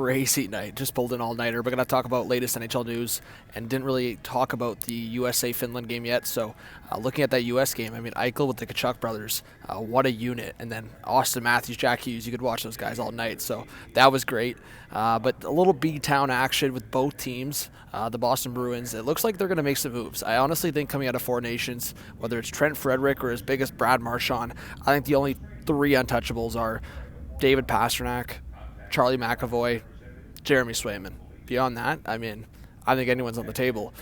crazy night. Just pulled an all-nighter. We're going to talk about latest NHL news and didn't really talk about the USA-Finland game yet. So looking at that U.S. game, I mean, Eichel with the Kachuk brothers, what a unit. And then Austin Matthews, Jack Hughes, you could watch those guys all night. So that was great. But a little B-town action with both teams. The Boston Bruins, it looks like they're going to make some moves. I honestly think coming out of Four Nations, whether it's Trent Frederick or as big as Brad Marchand, I think the only three untouchables are David Pastrnak, Charlie McAvoy, Jeremy Swayman. Beyond that, I mean, I think anyone's on the table.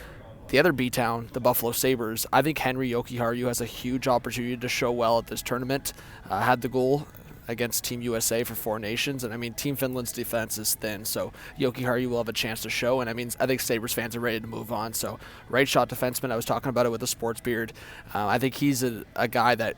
The other B-town, the Buffalo Sabres, I think Henry Jokiharju has a huge opportunity to show well at this tournament. Had the goal against Team USA for Four Nations, and I mean, Team Finland's defense is thin, so Jokiharju will have a chance to show, and I mean, I think Sabres fans are ready to move on. So right shot defenseman, I was talking about it with a sports beard. I think he's a guy that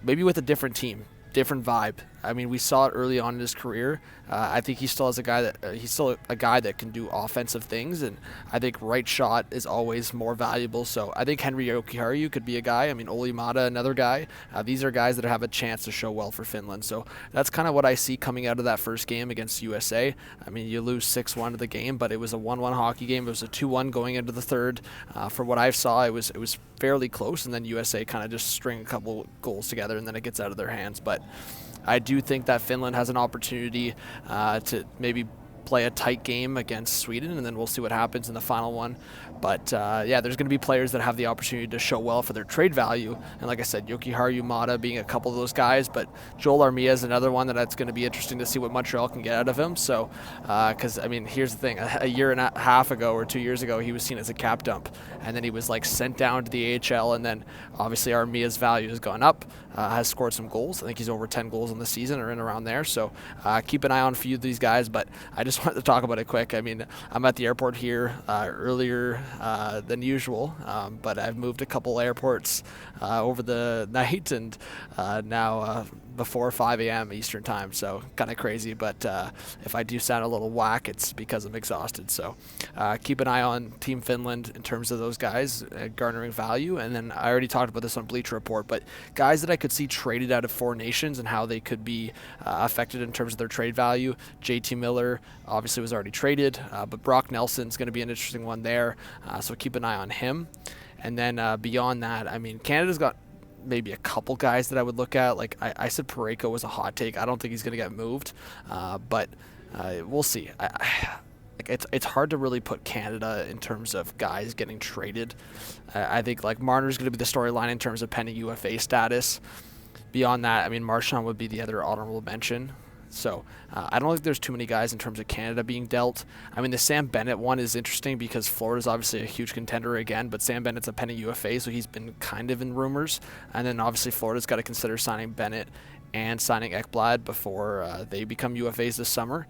maybe with a different team, different vibe. I mean, we saw it early on in his career. I think he still has a guy that he's still a guy that can do offensive things, and I think right shot is always more valuable. So I think Henry Jokiharju could be a guy. I mean, Olli Mata, another guy. These are guys that have a chance to show well for Finland. So that's kind of what I see coming out of that first game against USA. I mean, you lose 6-1 to the game, but it was a 1-1 hockey game. It was a 2-1 going into the third. From what I saw, it was fairly close, and then USA kind of just string a couple goals together, and then it gets out of their hands. But I do think that Finland has an opportunity to maybe play a tight game against Sweden, and then we'll see what happens in the final one. But yeah, there's going to be players that have the opportunity to show well for their trade value. And like I said, Jokiharju, Mata being a couple of those guys, but Joel Armia is another one that's going to be interesting to see what Montreal can get out of him. So, because I mean, here's the thing: a year and a half ago or 2 years ago, he was seen as a cap dump, and then he was like sent down to the AHL, and then obviously Armia's value has gone up. Has scored some goals. I think he's over 10 goals in the season or in around there. So keep an eye on a few of these guys. But I just wanted to talk about it quick. I mean, I'm at the airport here earlier than usual, but I've moved a couple airports over the night, and now before 5 a.m. Eastern time. So kind of crazy. But if I do sound a little whack, it's because I'm exhausted. So keep an eye on Team Finland in terms of those guys garnering value. And then I already talked about this on Bleacher Report, but guys that I could see traded out of Four Nations and how they could be affected in terms of their trade value. JT Miller obviously was already traded, but Brock Nelson's going to be an interesting one there, so keep an eye on him. And then beyond that, I mean, Canada's got maybe a couple guys that I would look at. Like I said, Parayko was a hot take. I don't think he's going to get moved, but we'll see. It's hard to really put Canada in terms of guys getting traded. I think like Marner's going to be the storyline in terms of pending UFA status. Beyond that, I mean, Marchand would be the other honorable mention. So I don't think there's too many guys in terms of Canada being dealt. I mean, the Sam Bennett one is interesting because Florida's obviously a huge contender again, but Sam Bennett's a pending UFA, so he's been kind of in rumors. And then obviously Florida's got to consider signing Bennett and signing Ekblad before they become UFAs this summer.